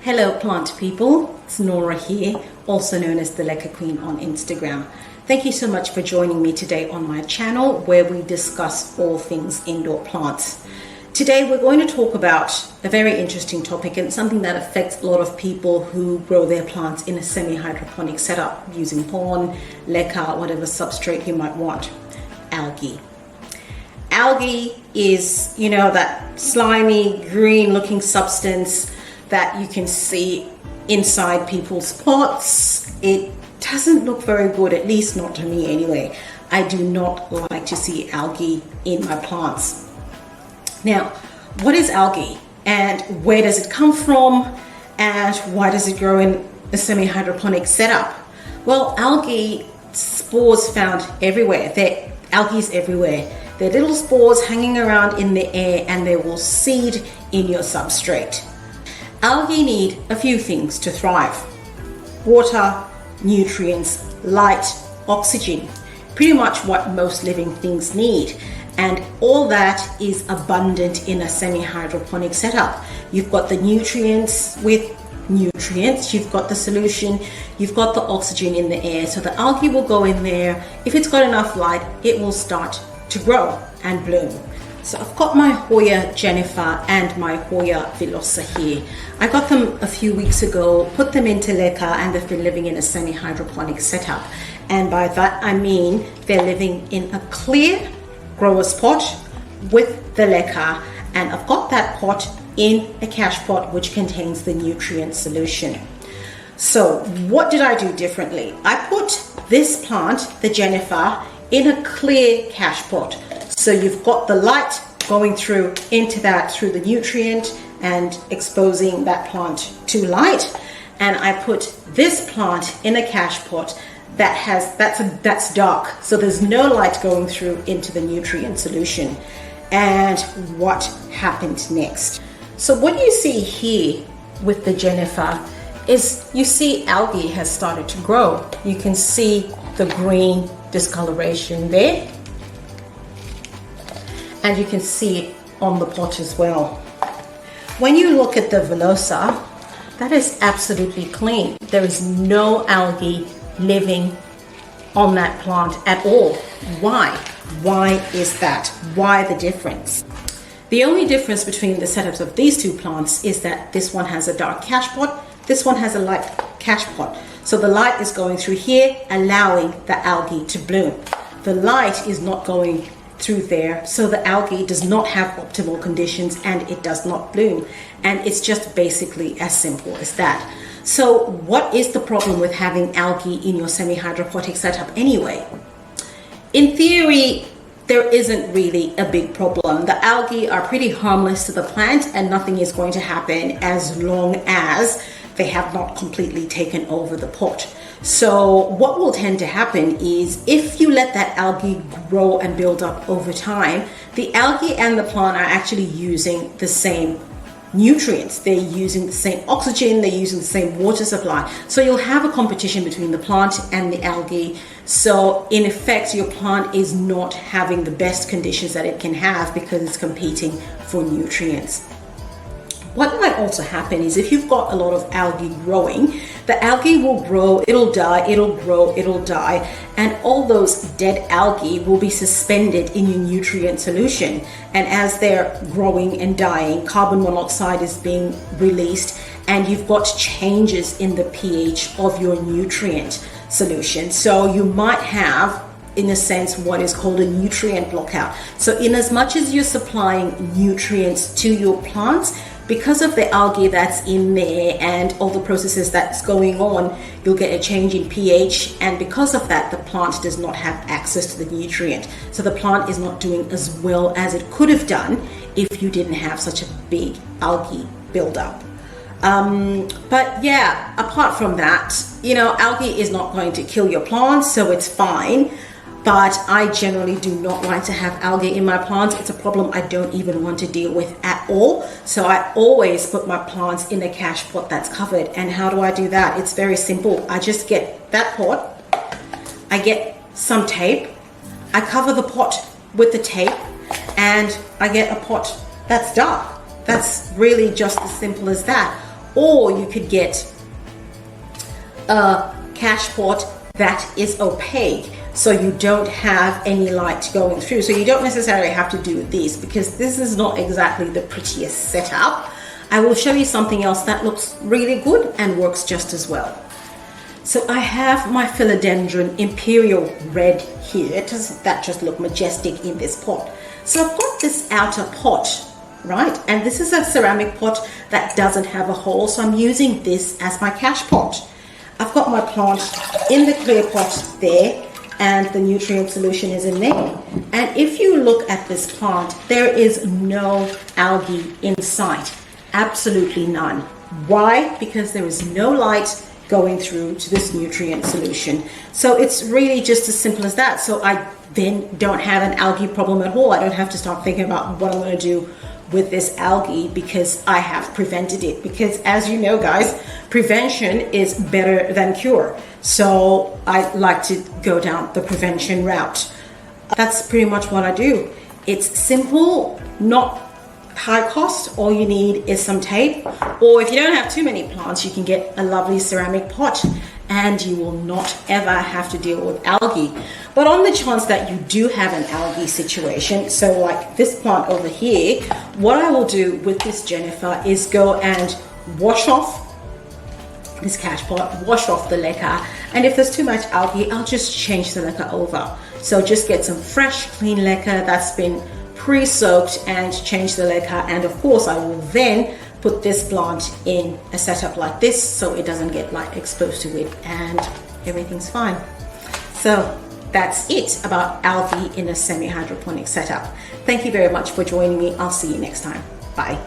Hello plant people, it's Nora here, also known as the Leca Queen on Instagram. Thank you so much for joining me today on my channel where we discuss all things indoor plants. Today we're going to talk about a very interesting topic and something that affects a lot of people who grow their plants in a semi-hydroponic setup using pond, leca, whatever substrate you might want. Algae. Algae is, that slimy green looking substance that you can see inside people's pots. It doesn't look very good, at least not to me anyway. I do not like to see algae in my plants. Now, what is algae and where does it come from and why does it grow in a semi-hydroponic setup? Well, algae spores found everywhere. Algae is everywhere. They're little spores hanging around in the air and they will seed in your substrate. Algae need a few things to thrive: water, nutrients, light, oxygen, pretty much what most living things need. And all that is abundant in a semi-hydroponic setup. You've got the nutrients with nutrients, you've got the solution, you've got the oxygen in the air. So the algae will go in there. If it's got enough light, it will start to grow and bloom. So I've got my Hoya Jennifer and my Hoya Velosa here. I got them a few weeks ago, put them into Leca, and they've been living in a semi-hydroponic setup. And by that I mean they're living in a clear grower's pot with the Leca, and I've got that pot in a cache pot which contains the nutrient solution. So what did I do differently? I put this plant, the Jennifer, in a clear cache pot. So you've got the light going through into that through the nutrient and exposing that plant to light. And I put this plant in a cache pot that's dark. So there's no light going through into the nutrient solution. And what happened next? So what you see here with the Jennifer is you see algae has started to grow. You can see the green discoloration there. And you can see it on the pot as well. When you look at the Velosa, that is absolutely clean. There is no algae living on that plant at all. Why? Why is that? Why the difference? The only difference between the setups of these two plants is that this one has a dark cache pot, this one has a light cache pot. So the light is going through here, allowing the algae to bloom. The light is not going through there, so the algae does not have optimal conditions and it does not bloom. And it's just basically as simple as that. So what is the problem with having algae in your semi-hydroponic setup anyway? In theory, there isn't really a big problem. The algae are pretty harmless to the plant and nothing is going to happen as long as they have not completely taken over the pot. So what will tend to happen is if you let that algae grow and build up over time, the algae and the plant are actually using the same nutrients. They're using the same oxygen, they're using the same water supply. So you'll have a competition between the plant and the algae. So in effect, your plant is not having the best conditions that it can have because it's competing for nutrients. What might also happen is if you've got a lot of algae growing, the algae will grow, it'll die, it'll grow, it'll die, and all those dead algae will be suspended in your nutrient solution. And as they're growing and dying, carbon monoxide is being released and you've got changes in the pH of your nutrient solution. So you might have, in a sense, what is called a nutrient blockout. So in as much as you're supplying nutrients to your plants, because of the algae that's in there and all the processes that's going on, you'll get a change in pH, and because of that, the plant does not have access to the nutrient. So the plant is not doing as well as it could have done if you didn't have such a big algae buildup. But yeah, apart from that, algae is not going to kill your plants, so it's fine. But I generally do not like to have algae in my plants. It's a problem I don't even want to deal with at all. So I always put my plants in a cache pot that's covered. And how do I do that? It's very simple. I just get that pot, I get some tape, I cover the pot with the tape, and I get a pot that's dark. That's really just as simple as that. or you could get a cache pot that is opaque, so you don't have any light going through. So you don't necessarily have to do this, because this is not exactly the prettiest setup. I will show you something else that looks really good and works just as well. So I have my philodendron imperial red here. That just look majestic in this pot. So I've got this outer pot, right? And this is a ceramic pot that doesn't have a hole, so I'm using this as my cache pot. I've got my plant in the clear pot there, and the nutrient solution is in there. And if you look at this plant, there is no algae in sight. Absolutely none. Why? Because there is no light going through to this nutrient solution. So it's really just as simple as that. So I then don't have an algae problem at all. I don't have to start thinking about what I'm going to do with this algae, because I have prevented it. Because as you know, guys, prevention is better than cure. So I like to go down the prevention route. That's pretty much what I do. It's simple, not high cost. All you need is some tape, or if you don't have too many plants, you can get a lovely ceramic pot, and you will not ever have to deal with algae. But on the chance that you do have an algae situation, so like this plant over here, what I will do with this Jennifer is go and wash off this cache pot, wash off the Leca, and if there's too much algae, I'll just change the Leca over. So just get some fresh, clean Leca that's been pre-soaked and change the Leca, and of course I will then put this plant in a setup like this so it doesn't get light exposed to it, and everything's fine. So that's it about algae in a semi-hydroponic setup. Thank you very much for joining me. I'll see you next time. Bye.